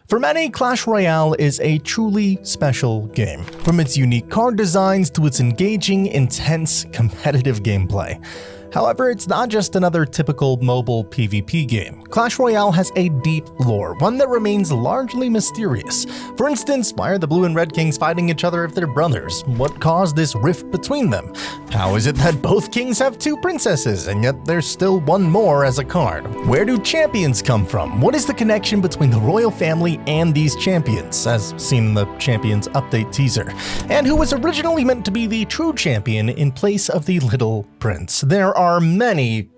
For many, Clash Royale is a truly special game, from its unique card designs to its engaging, intense, competitive gameplay. However, it's not just another typical mobile PvP game. Clash Royale has a deep lore, one that remains largely mysterious. For instance, why are the Blue and Red Kings fighting each other if they're brothers? What caused this rift between them? How is it that both kings have two princesses, and yet there's still one more as a card? Where do champions come from? What is the connection between the royal family and these champions, as seen in the Champions Update teaser? And who was originally meant to be the true champion in place of the little prince? There are many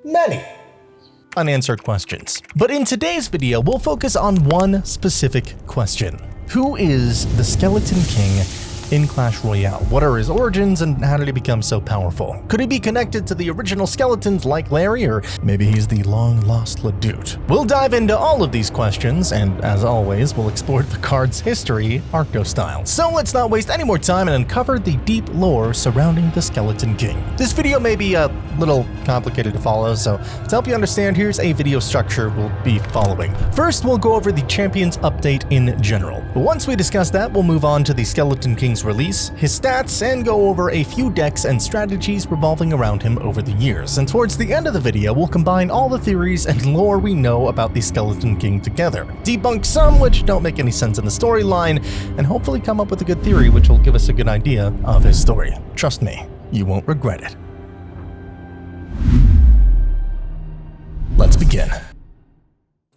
unanswered questions. But in today's video, we'll focus on one specific question. Who is the Skeleton King in Clash Royale? What are his origins and how did he become so powerful? Could he be connected to the original skeletons like Larry, or maybe he's the long-lost Ledoux? We'll dive into all of these questions, and as always, we'll explore the card's history, ARCTO style. So let's not waste any more time and uncover the deep lore surrounding the Skeleton King. This video may be a little complicated to follow, so to help you understand, here's a video structure we'll be following. First, we'll go over the Champions Update in general. But once we discuss that, we'll move on to the Skeleton King's release, his stats, and go over a few decks and strategies revolving around him over the years. And towards the end of the video, we'll combine all the theories and lore we know about the Skeleton King together, debunk some which don't make any sense in the storyline, and hopefully come up with a good theory which will give us a good idea of his story. Trust me, you won't regret it. Let's begin.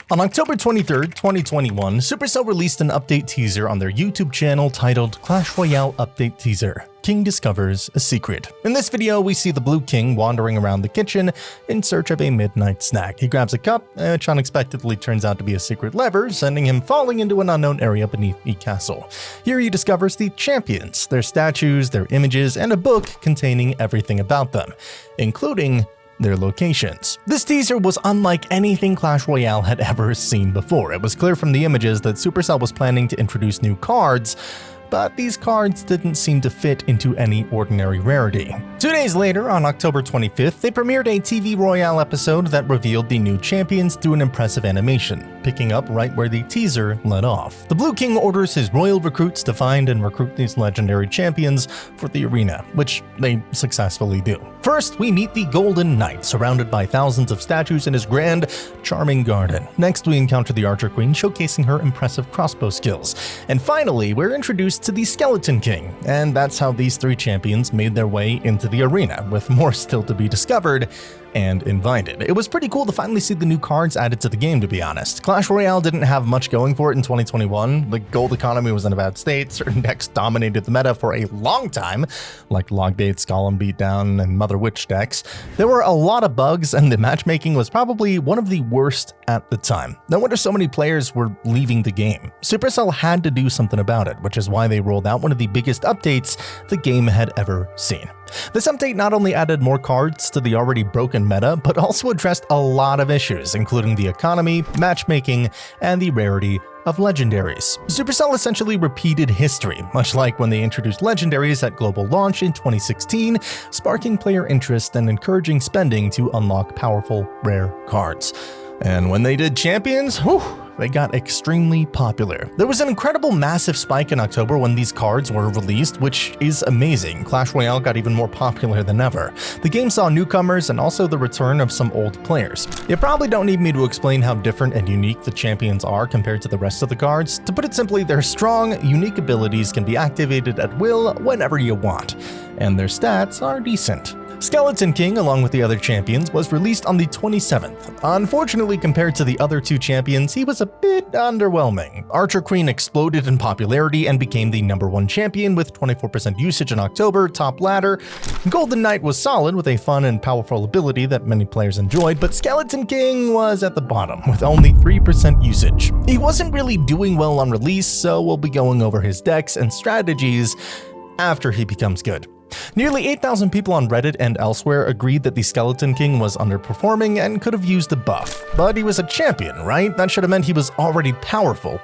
On October 23, 2021, Supercell released an update teaser on their YouTube channel titled Clash Royale Update Teaser. King discovers a secret. In this video, we see the Blue King wandering around the kitchen in search of a midnight snack. He grabs a cup, which unexpectedly turns out to be a secret lever, sending him falling into an unknown area beneath the castle. Here he discovers the champions, their statues, their images, and a book containing everything about them, including their locations. This teaser was unlike anything Clash Royale had ever seen before. It was clear from the images that Supercell was planning to introduce new cards, but these cards didn't seem to fit into any ordinary rarity. 2 days later, on October 25th, they premiered a TV Royale episode that revealed the new champions through an impressive animation, picking up right where the teaser led off. The Blue King orders his royal recruits to find and recruit these legendary champions for the arena, which they successfully do. First, we meet the Golden Knight, surrounded by thousands of statues in his grand, charming garden. Next, we encounter the Archer Queen, showcasing her impressive crossbow skills. And finally, we're introduced to the Skeleton King, and that's how these three champions made their way into the arena, with more still to be discovered and invited. It was pretty cool to finally see the new cards added to the game, to be honest. Clash Royale didn't have much going for it in 2021. The gold economy was in a bad state, certain decks dominated the meta for a long time, like Logdates, Golem Beatdown, and Mother Witch decks. There were a lot of bugs, and the matchmaking was probably one of the worst at the time. No wonder so many players were leaving the game. Supercell had to do something about it, which is why they rolled out one of the biggest updates the game had ever seen. This update not only added more cards to the already broken meta, but also addressed a lot of issues, including the economy, matchmaking, and the rarity of legendaries. Supercell essentially repeated history, much like when they introduced legendaries at global launch in 2016, sparking player interest and encouraging spending to unlock powerful, rare cards. And when they did champions, they got extremely popular. There was an incredible massive spike in October when these cards were released, which is amazing. Clash Royale got even more popular than ever. The game saw newcomers and also the return of some old players. You probably don't need me to explain how different and unique the champions are compared to the rest of the cards. To put it simply, their strong, unique abilities can be activated at will whenever you want, and their stats are decent. Skeleton King, along with the other champions, was released on the 27th. Unfortunately, compared to the other two champions, he was a bit underwhelming. Archer Queen exploded in popularity and became the #1 champion with 24% usage in October, top ladder. Golden Knight was solid with a fun and powerful ability that many players enjoyed, but Skeleton King was at the bottom with only 3% usage. He wasn't really doing well on release, so we'll be going over his decks and strategies after he becomes good. Nearly 8,000 people on Reddit and elsewhere agreed that the Skeleton King was underperforming and could have used a buff. But he was a champion, right? That should have meant he was already powerful.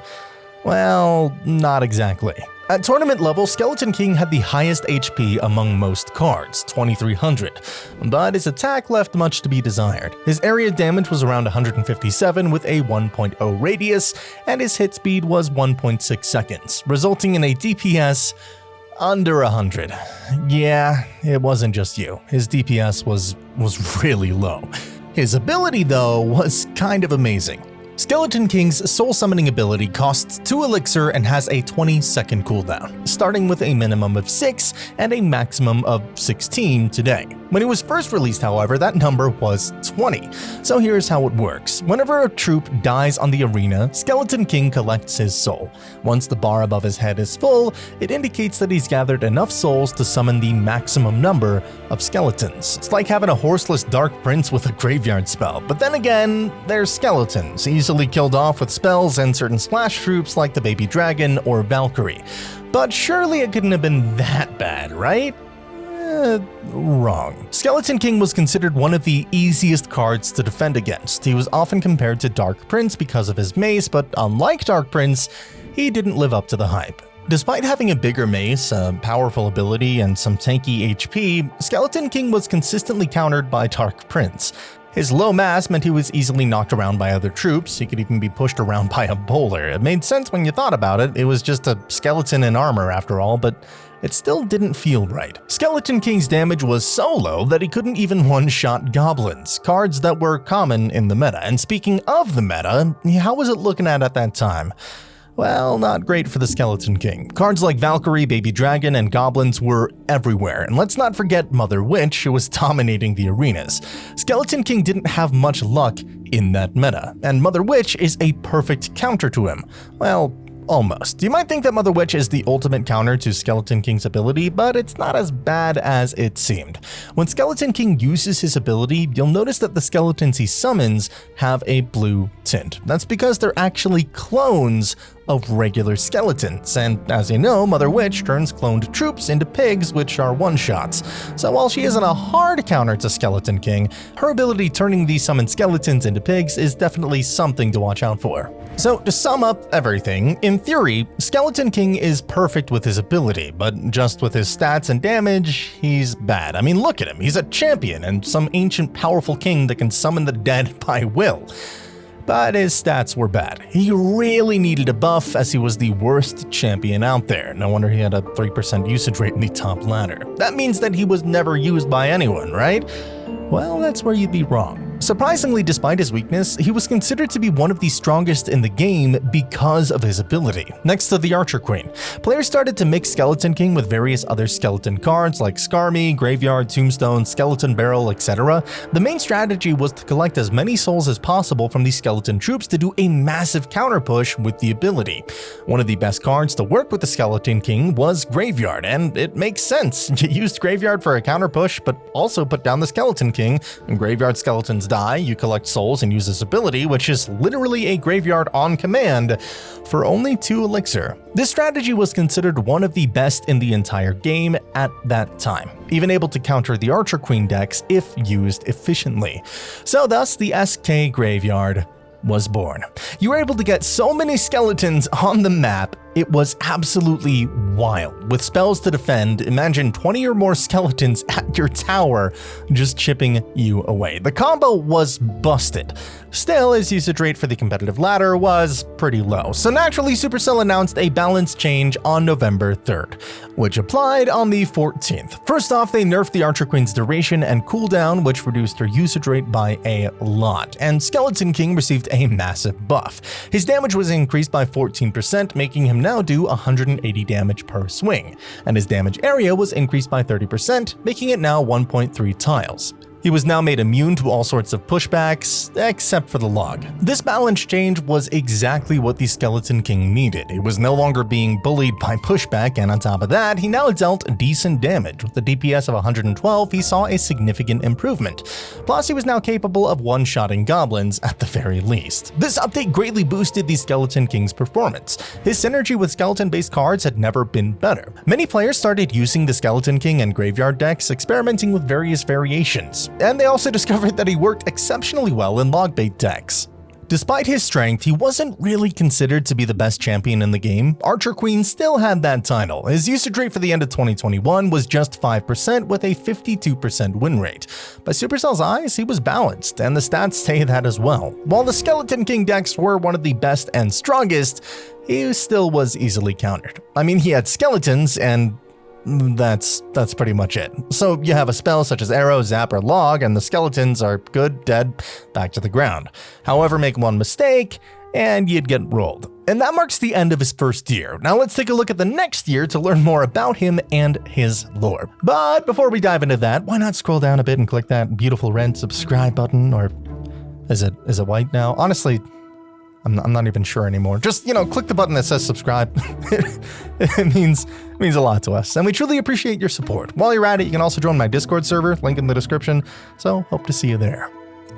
Well, not exactly. At tournament level, Skeleton King had the highest HP among most cards, 2300, but his attack left much to be desired. His area damage was around 157 with a 1.0 radius, and his hit speed was 1.6 seconds, resulting in a DPS under 100. Yeah, it wasn't just you. His DPS was really low. His ability, though, was kind of amazing. Skeleton King's Soul Summoning ability costs 2 elixir and has a 20-second cooldown, starting with a minimum of 6 and a maximum of 16 today. When it was first released, however, that number was 20. So here's how it works. Whenever a troop dies on the arena, Skeleton King collects his soul. Once the bar above his head is full, it indicates that he's gathered enough souls to summon the maximum number of skeletons. It's like having a horseless Dark Prince with a graveyard spell, but then again, they're skeletons, easily killed off with spells and certain splash troops like the Baby Dragon or Valkyrie. But surely it couldn't have been that bad, right? Wrong. Skeleton King was considered one of the easiest cards to defend against. He was often compared to Dark Prince because of his mace, but unlike Dark Prince, he didn't live up to the hype. Despite having a bigger mace, a powerful ability, and some tanky HP, Skeleton King was consistently countered by Dark Prince. His low mass meant he was easily knocked around by other troops. He could even be pushed around by a bowler. It made sense when you thought about it. It was just a skeleton in armor after all, but it still didn't feel right. Skeleton King's damage was so low that he couldn't even one-shot goblins, cards that were common in the meta. And speaking of the meta, how was it looking at that time? Well, not great for the Skeleton King. Cards like Valkyrie, Baby Dragon, and Goblins were everywhere, and let's not forget Mother Witch, who was dominating the arenas. Skeleton King didn't have much luck in that meta, and Mother Witch is a perfect counter to him. Well, almost. You might think that Mother Witch is the ultimate counter to Skeleton King's ability, but it's not as bad as it seemed. When Skeleton King uses his ability, you'll notice that the skeletons he summons have a blue tint. That's because they're actually clones of regular skeletons, and as you know, Mother Witch turns cloned troops into pigs, which are one-shots. So while she isn't a hard counter to Skeleton King, her ability turning these summoned skeletons into pigs is definitely something to watch out for. So to sum up everything, in theory, Skeleton King is perfect with his ability, but just with his stats and damage, he's bad. I mean, look at him, he's a champion and some ancient powerful king that can summon the dead by will. But his stats were bad. He really needed a buff as he was the worst champion out there. No wonder he had a 3% usage rate in the top ladder. That means that he was never used by anyone, right? Well, that's where you'd be wrong. Surprisingly, despite his weakness, he was considered to be one of the strongest in the game because of his ability. Next to the Archer Queen, players started to mix Skeleton King with various other skeleton cards like Skarmy, Graveyard, Tombstone, Skeleton Barrel, etc. The main strategy was to collect as many souls as possible from these skeleton troops to do a massive counter push with the ability. One of the best cards to work with the Skeleton King was Graveyard, and it makes sense. You used Graveyard for a counter push, but also put down the Skeleton King, and Graveyard skeletons die, you collect souls and use this ability, which is literally a graveyard on command, for only 2 elixir. This strategy was considered one of the best in the entire game at that time, even able to counter the Archer Queen decks if used efficiently. So thus, the SK Graveyard was born. You were able to get so many skeletons on the map, it was absolutely wild. With spells to defend, imagine 20 or more skeletons at your tower just chipping you away. The combo was busted. Still, his usage rate for the competitive ladder was pretty low, so naturally Supercell announced a balance change on November 3rd, which applied on the 14th. First off, they nerfed the Archer Queen's duration and cooldown, which reduced her usage rate by a lot, and Skeleton King received a massive buff. His damage was increased by 14%, making him now do 180 damage per swing, and his damage area was increased by 30%, making it now 1.3 tiles. He was now made immune to all sorts of pushbacks, except for the log. This balance change was exactly what the Skeleton King needed. He was no longer being bullied by pushback, and on top of that, he now dealt decent damage. With a DPS of 112, he saw a significant improvement. Plus, he was now capable of one-shotting goblins at the very least. This update greatly boosted the Skeleton King's performance. His synergy with skeleton-based cards had never been better. Many players started using the Skeleton King and Graveyard decks, experimenting with various variations. And they also discovered that he worked exceptionally well in log-bait decks. Despite his strength, he wasn't really considered to be the best champion in the game. Archer Queen still had that title. His usage rate for the end of 2021 was just 5% with a 52% win rate. By Supercell's eyes, he was balanced, and the stats say that as well. While the Skeleton King decks were one of the best and strongest, he still was easily countered. I mean, he had skeletons, and that's pretty much it. So you have a spell such as Arrow, Zap, or Log, and the skeletons are good, dead, back to the ground. However, make one mistake, and you'd get rolled. And that marks the end of his first year. Now let's take a look at the next year to learn more about him and his lore. But before we dive into that, why not scroll down a bit and click that beautiful red subscribe button, or is it white now? Honestly, I'm not even sure anymore. Just, click the button that says subscribe. It means a lot to us, and we truly appreciate your support. While you're at it, you can also join my Discord server, link in the description, so hope to see you there.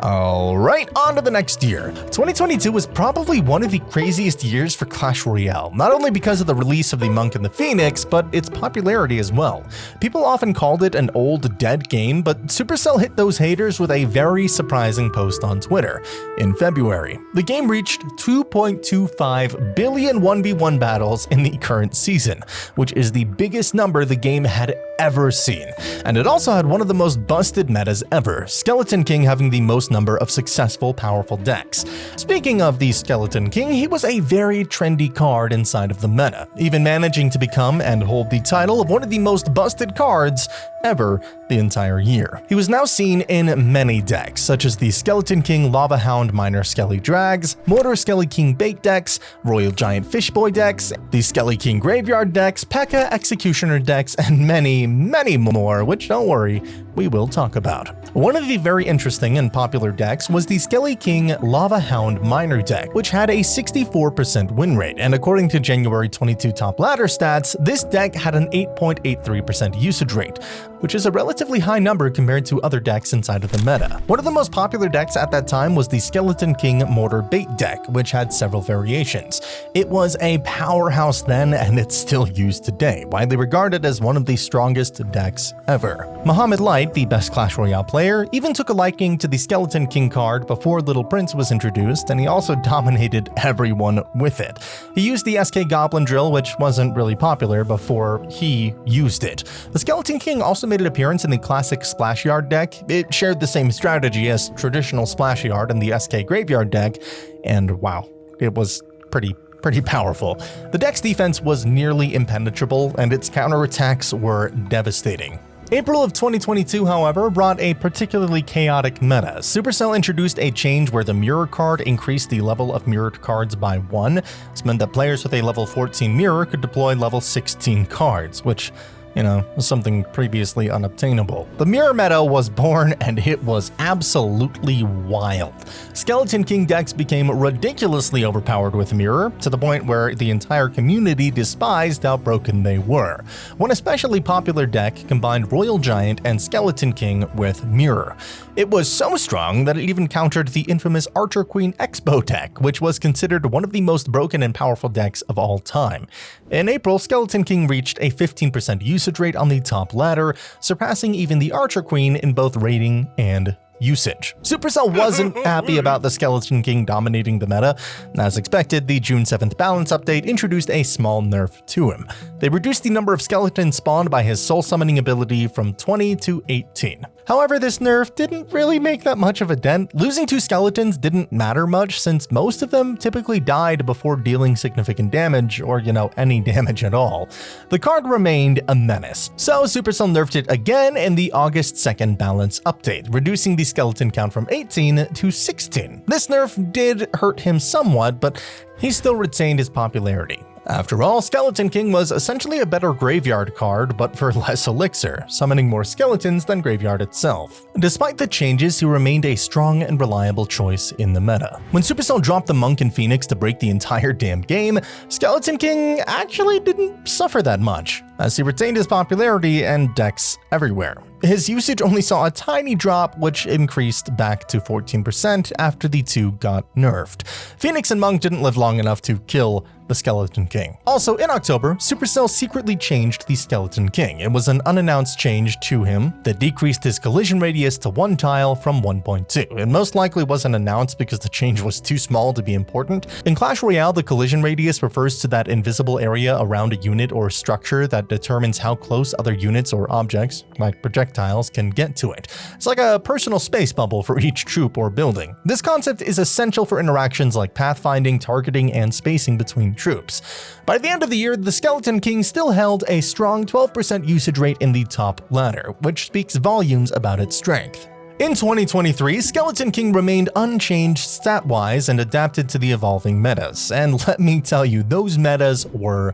Alright, on to the next year. 2022 was probably one of the craziest years for Clash Royale, not only because of the release of the Monk and the Phoenix, but its popularity as well. People often called it an old, dead game, but Supercell hit those haters with a very surprising post on Twitter. In February, the game reached 2.25 billion 1v1 battles in the current season, which is the biggest number the game had ever seen. And it also had one of the most busted metas ever, Skeleton King having the most number of successful, powerful decks. Speaking of the Skeleton King, he was a very trendy card inside of the meta, even managing to become and hold the title of one of the most busted cards ever the entire year. He was now seen in many decks, such as the Skeleton King Lava Hound Minor Skelly Drags, Mortar Skelly King Bait decks, Royal Giant Fishboy decks, the Skelly King Graveyard decks, P.E.K.K.A. Executioner decks, and many, many more, which don't worry, we will talk about. One of the very interesting and popular decks was the Skelly King Lava Hound Minor deck, which had a 64% win rate, and according to January 22 top ladder stats, this deck had an 8.83% usage rate, which is a relatively high number compared to other decks inside of the meta. One of the most popular decks at that time was the Skeleton King Mortar Bait deck, which had several variations. It was a powerhouse then, and it's still used today, widely regarded as one of the strongest decks ever. Muhammad Light, the best Clash Royale player, even took a liking to the Skeleton King card before Little Prince was introduced, and he also dominated everyone with it. He used the SK Goblin Drill, which wasn't really popular before he used it. The Skeleton King also made an appearance in the classic Splash Yard deck. It shared the same strategy as traditional Splash Yard and the SK Graveyard deck, and wow, it was pretty powerful. The deck's defense was nearly impenetrable, and its counterattacks were devastating. April of 2022, however, brought a particularly chaotic meta. Supercell introduced a change where the mirror card increased the level of mirrored cards by 1. This meant that players with a level 14 mirror could deploy level 16 cards, which was something previously unobtainable. The mirror meta was born, and it was absolutely wild. Skeleton King decks became ridiculously overpowered with mirror, to the point where the entire community despised how broken they were. One especially popular deck combined Royal Giant and Skeleton King with mirror. It was so strong that it even countered the infamous Archer Queen Expo deck, which was considered one of the most broken and powerful decks of all time. In April, Skeleton King reached a 15% usage rate on the top ladder, surpassing even the Archer Queen in both rating and usage. Supercell wasn't happy about the Skeleton King dominating the meta. As expected, the June 7th balance update introduced a small nerf to him. They reduced the number of skeletons spawned by his soul summoning ability from 20 to 18. However, this nerf didn't really make that much of a dent. Losing 2 skeletons didn't matter much, since most of them typically died before dealing significant damage, or any damage at all. The card remained a menace, so Supercell nerfed it again in the August 2nd balance update, reducing the skeleton count from 18 to 16. This nerf did hurt him somewhat, but he still retained his popularity. After all, Skeleton King was essentially a better graveyard card, but for less elixir, summoning more skeletons than graveyard itself. Despite the changes, he remained a strong and reliable choice in the meta. When Supercell dropped the Monk and Phoenix to break the entire damn game, Skeleton King actually didn't suffer that much, as he retained his popularity and decks everywhere. His usage only saw a tiny drop, which increased back to 14% after the two got nerfed. Phoenix and Monk didn't live long enough to kill the Skeleton King. Also, in October, Supercell secretly changed the Skeleton King. It was an unannounced change to him that decreased his collision radius to 1 tile from 1.2. It most likely wasn't announced because the change was too small to be important. In Clash Royale, the collision radius refers to that invisible area around a unit or structure that determines how close other units or objects, like projectiles, can get to it. It's like a personal space bubble for each troop or building. This concept is essential for interactions like pathfinding, targeting, and spacing between troops. By the end of the year, the Skeleton King still held a strong 12% usage rate in the top ladder, which speaks volumes about its strength. In 2023, Skeleton King remained unchanged stat-wise and adapted to the evolving metas. And let me tell you, those metas were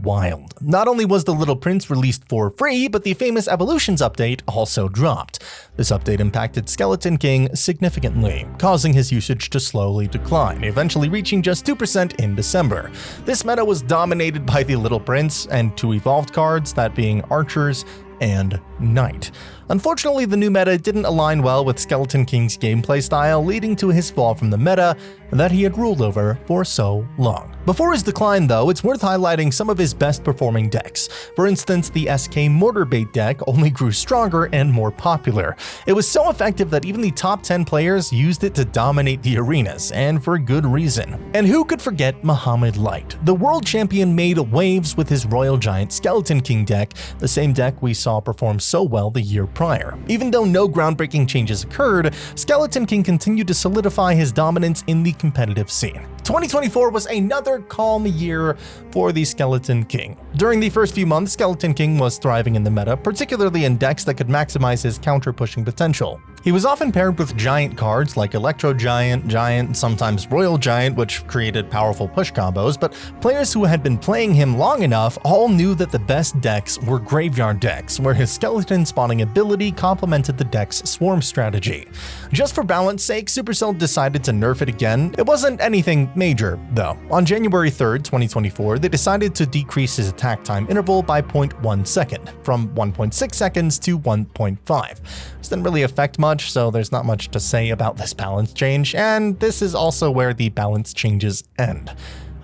wild. Not only was the Little Prince released for free, but the famous Evolutions update also dropped. This update impacted Skeleton King significantly, causing his usage to slowly decline, eventually reaching just 2% in December. This meta was dominated by the Little Prince and 2 evolved cards, that being Archers and Knight. Unfortunately, the new meta didn't align well with Skeleton King's gameplay style, leading to his fall from the meta that he had ruled over for so long. Before his decline, though, it's worth highlighting some of his best performing decks. For instance, the SK Mortar Bait deck only grew stronger and more popular. It was so effective that even the top 10 players used it to dominate the arenas, and for good reason. And who could forget Muhammad Light? The world champion made waves with his Royal Giant Skeleton King deck, the same deck we saw perform so well the year prior. Even though no groundbreaking changes occurred, Skeleton King continued to solidify his dominance in the competitive scene. 2024 was another calm year for the Skeleton King. During the first few months, Skeleton King was thriving in the meta, particularly in decks that could maximize his counter-pushing potential. He was often paired with giant cards like Electro Giant, Giant, sometimes Royal Giant, which created powerful push combos, but players who had been playing him long enough all knew that the best decks were graveyard decks, where his skeleton spawning ability complemented the deck's swarm strategy. Just for balance sake, Supercell decided to nerf it again. It wasn't anything major, though. On January 3rd, 2024, they decided to decrease his attack time interval by 0.1 second, from 1.6 seconds to 1.5. This didn't really affect much, so there's not much to say about this balance change, and this is also where the balance changes end.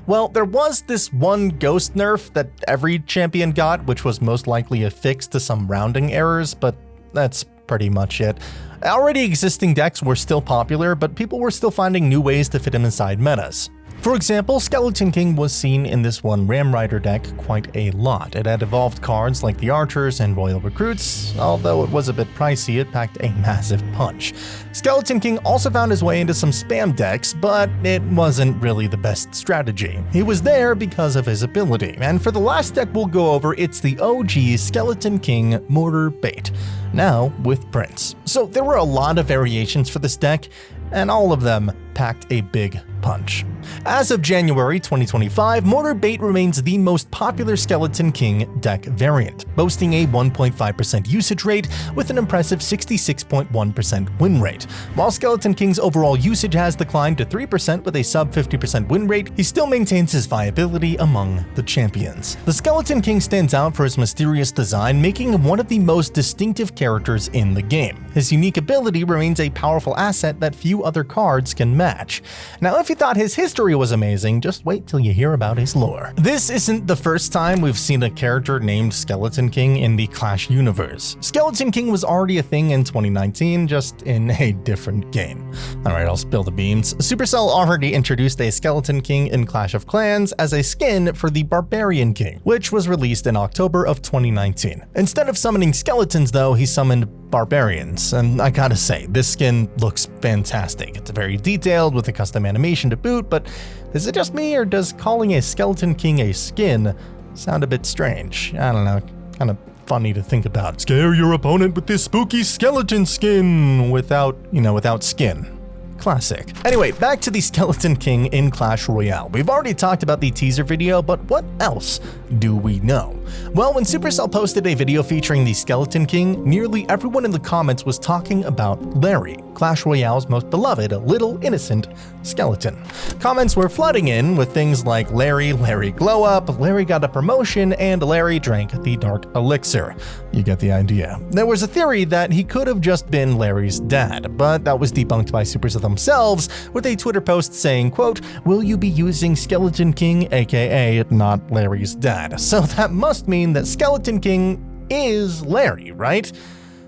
Well, there was this one ghost nerf that every champion got, which was most likely a fix to some rounding errors, but that's pretty much it. Already existing decks were still popular, but people were still finding new ways to fit him inside metas. For example, Skeleton King was seen in this one Ram Rider deck quite a lot. It had evolved cards like the Archers and Royal Recruits. Although it was a bit pricey, it packed a massive punch. Skeleton King also found his way into some spam decks, but it wasn't really the best strategy. He was there because of his ability, and for the last deck we'll go over, it's the OG Skeleton King Mortar Bait, now with Prince. So there were a lot of variations for this deck, and all of them packed a big punch. As of January 2025, Mortar Bait remains the most popular Skeleton King deck variant, boasting a 1.5% usage rate with an impressive 66.1% win rate. While Skeleton King's overall usage has declined to 3% with a sub 50% win rate, he still maintains his viability among the champions. The Skeleton King stands out for his mysterious design, making him one of the most distinctive characters in the game. His unique ability remains a powerful asset that few other cards can match. Now, if you thought his history was amazing, just wait till you hear about his lore. This isn't the first time we've seen a character named Skeleton King in the Clash universe. Skeleton King was already a thing in 2019, just in a different game. Alright, I'll spill the beans. Supercell already introduced a Skeleton King in Clash of Clans as a skin for the Barbarian King, which was released in October of 2019. Instead of summoning skeletons, though, he summoned barbarians, and I gotta say, this skin looks fantastic. It's very detailed with a custom animation to boot, but is it just me, or does calling a Skeleton King a skin sound a bit strange? I don't know, kind of funny to think about. Scare your opponent with this spooky skeleton skin without skin. Classic. Anyway, back to the Skeleton King in Clash Royale. We've already talked about the teaser video, but what else do we know? Well, when Supercell posted a video featuring the Skeleton King, nearly everyone in the comments was talking about Larry. Clash Royale's most beloved little innocent skeleton. Comments were flooding in with things like Larry glow up, Larry got a promotion, and Larry drank the dark elixir. You get the idea. There was a theory that he could have just been Larry's dad, but that was debunked by Supercell themselves with a Twitter post saying, quote, "Will you be using Skeleton King, aka not Larry's dad?" So that must mean that Skeleton King is Larry, right?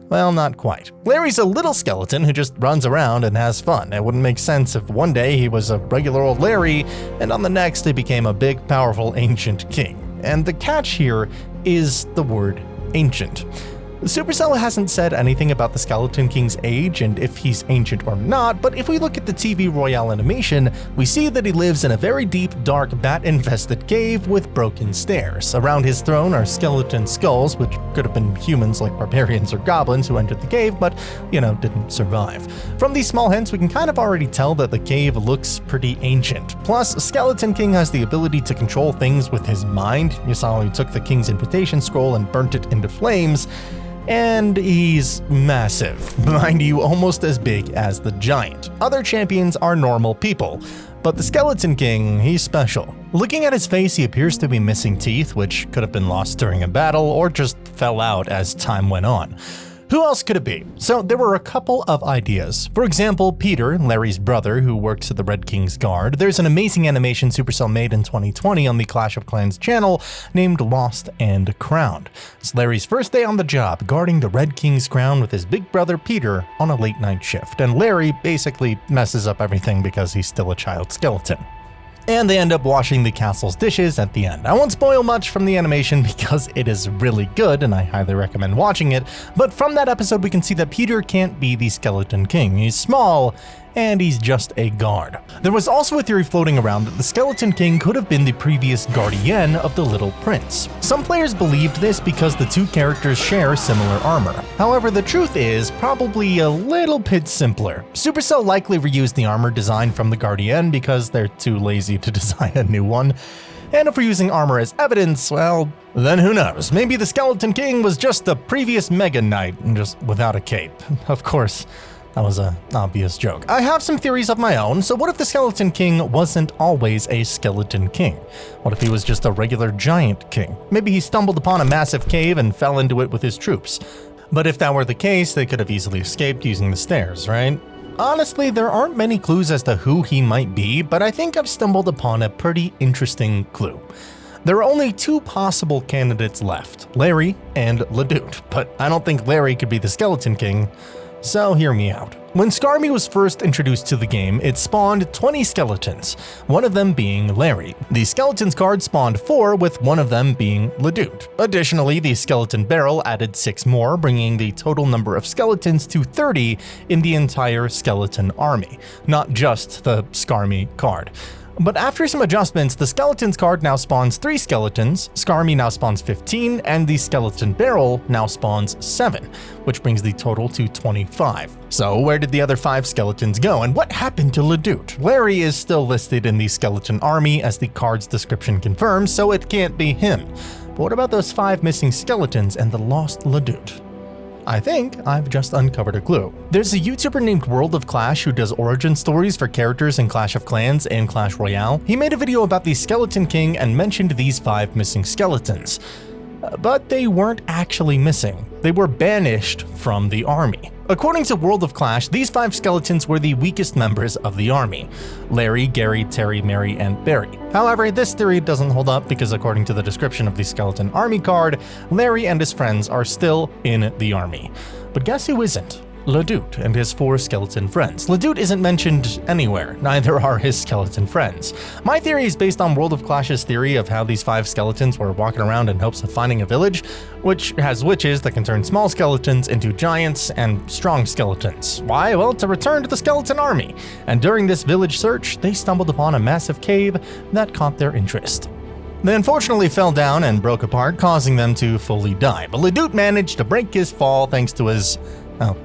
Well, not quite. Larry's a little skeleton who just runs around and has fun. It wouldn't make sense if one day he was a regular old Larry, and on the next he became a big, powerful, ancient king. And the catch here is the word ancient. Supercell hasn't said anything about the Skeleton King's age and if he's ancient or not, but if we look at the TV Royale animation, we see that he lives in a very deep, dark, bat-infested cave with broken stairs. Around his throne are skeleton skulls, which could have been humans like barbarians or goblins who entered the cave, but, didn't survive. From these small hints, we can kind of already tell that the cave looks pretty ancient. Plus, Skeleton King has the ability to control things with his mind. You saw he took the King's Invitation Scroll and burnt it into flames. And he's massive, mind you, almost as big as the giant. Other champions are normal people, but the Skeleton King, he's special. Looking at his face, he appears to be missing teeth, which could have been lost during a battle or just fell out as time went on. Who else could it be? So there were a couple of ideas. For example, Peter, Larry's brother, who works at the Red King's Guard. There's an amazing animation Supercell made in 2020 on the Clash of Clans channel named Lost and Crowned. It's Larry's first day on the job, guarding the Red King's crown with his big brother Peter on a late night shift, and Larry basically messes up everything because he's still a child skeleton. And they end up washing the castle's dishes at the end. I won't spoil much from the animation because it is really good and I highly recommend watching it, but from that episode we can see that Peter can't be the Skeleton King. He's small and he's just a guard. There was also a theory floating around that the Skeleton King could have been the previous guardian of the Little Prince. Some players believed this because the two characters share similar armor. However, the truth is probably a little bit simpler. Supercell likely reused the armor design from the Guardian because they're too lazy to design a new one. And if we're using armor as evidence, well, then who knows? Maybe the Skeleton King was just the previous Mega Knight, just without a cape. Of course, that was an obvious joke. I have some theories of my own, so what if the Skeleton King wasn't always a Skeleton King? What if he was just a regular giant king? Maybe he stumbled upon a massive cave and fell into it with his troops. But if that were the case, they could have easily escaped using the stairs, right? Honestly, there aren't many clues as to who he might be, but I think I've stumbled upon a pretty interesting clue. There are only two possible candidates left, Larry and Ledoux, but I don't think Larry could be the Skeleton King. So hear me out. When Skarmy was first introduced to the game, it spawned 20 skeletons, one of them being Larry. The Skeletons card spawned 4, with one of them being Ledoux. Additionally, the Skeleton Barrel added 6 more, bringing the total number of skeletons to 30 in the entire skeleton army, not just the Skarmy card. But after some adjustments, the Skeletons card now spawns 3 skeletons, Skarmy now spawns 15, and the Skeleton Barrel now spawns 7, which brings the total to 25. So where did the other 5 skeletons go, and what happened to Ledoux? Larry is still listed in the skeleton army as the card's description confirms, so it can't be him. But what about those 5 missing skeletons and the lost Ledoux? I think I've just uncovered a clue. There's a YouTuber named World of Clash who does origin stories for characters in Clash of Clans and Clash Royale. He made a video about the Skeleton King and mentioned these 5 missing skeletons. But they weren't actually missing. They were banished from the army. According to World of Clash, these 5 skeletons were the weakest members of the army: Larry, Gary, Terry, Mary, and Barry. However, this theory doesn't hold up because according to the description of the skeleton army card, Larry and his friends are still in the army. But guess who isn't? Ledoux and his 4 skeleton friends. Ledoux isn't mentioned anywhere, neither are his skeleton friends. My theory is based on World of Clash's theory of how these 5 skeletons were walking around in hopes of finding a village, which has witches that can turn small skeletons into giants and strong skeletons. Why? Well, to return to the skeleton army. And during this village search, they stumbled upon a massive cave that caught their interest. They unfortunately fell down and broke apart, causing them to fully die, but Ledoux managed to break his fall thanks to his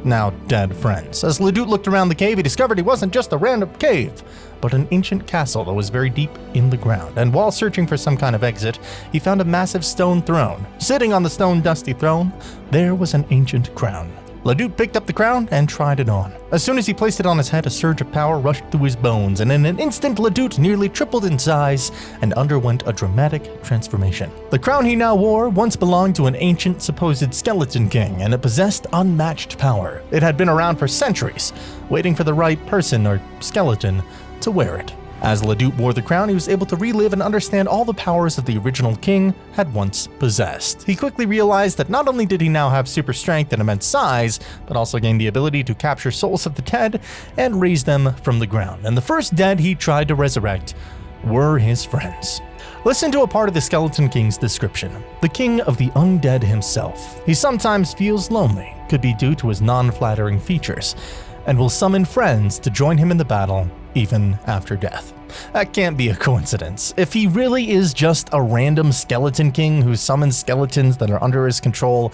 now dead friends. As Ledoux looked around the cave, he discovered it wasn't just a random cave, but an ancient castle that was very deep in the ground. And while searching for some kind of exit, he found a massive stone throne. Sitting on the stone dusty throne, there was an ancient crown. Ledoux picked up the crown and tried it on. As soon as he placed it on his head, a surge of power rushed through his bones, and in an instant Ledoux nearly tripled in size and underwent a dramatic transformation. The crown he now wore once belonged to an ancient supposed skeleton king, and it possessed unmatched power. It had been around for centuries, waiting for the right person or skeleton to wear it. As Ledoux wore the crown, he was able to relive and understand all the powers that the original king had once possessed. He quickly realized that not only did he now have super strength and immense size, but also gained the ability to capture souls of the dead and raise them from the ground. And the first dead he tried to resurrect were his friends. Listen to a part of the Skeleton King's description. The king of the undead himself. He sometimes feels lonely, could be due to his non-flattering features, and will summon friends to join him in the battle even after death. That can't be a coincidence. If he really is just a random skeleton king who summons skeletons that are under his control,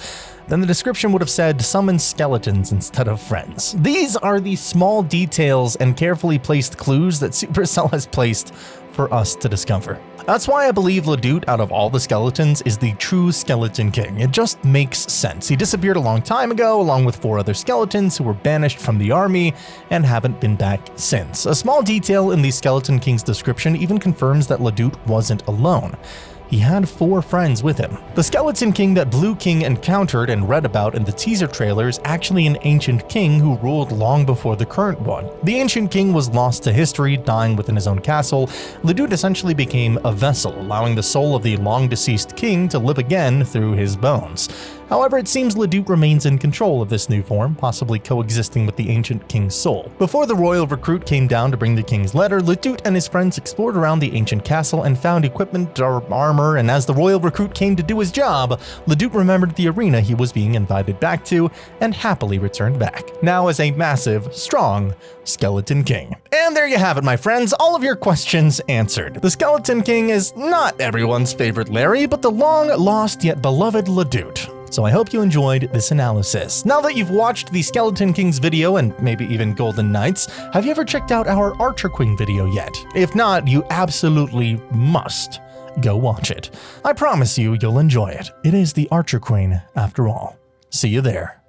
then the description would have said summon skeletons instead of friends. These are the small details and carefully placed clues that Supercell has placed for us to discover. That's why I believe Ledoux, out of all the skeletons, is the true Skeleton King. It just makes sense. He disappeared a long time ago, along with 4 other skeletons who were banished from the army and haven't been back since. A small detail in the Skeleton King's description even confirms that Ledoux wasn't alone. He had 4 friends with him. The Skeleton King that Blue King encountered and read about in the teaser trailer is actually an ancient king who ruled long before the current one. The ancient king was lost to history, dying within his own castle. Ledoux essentially became a vessel, allowing the soul of the long-deceased king to live again through his bones. However, it seems Ledoux remains in control of this new form, possibly coexisting with the ancient king's soul. Before the royal recruit came down to bring the king's letter, Ledoux and his friends explored around the ancient castle and found equipment or armor, and as the royal recruit came to do his job, Ledoux remembered the arena he was being invited back to and happily returned back, now as a massive, strong Skeleton King. And there you have it, my friends, all of your questions answered. The Skeleton King is not everyone's favorite Larry, but the long-lost yet beloved Ledoux. So I hope you enjoyed this analysis. Now that you've watched the Skeleton King's video and maybe even Golden Knights, have you ever checked out our Archer Queen video yet? If not, you absolutely must go watch it. I promise you'll enjoy it. It is the Archer Queen after all. See you there.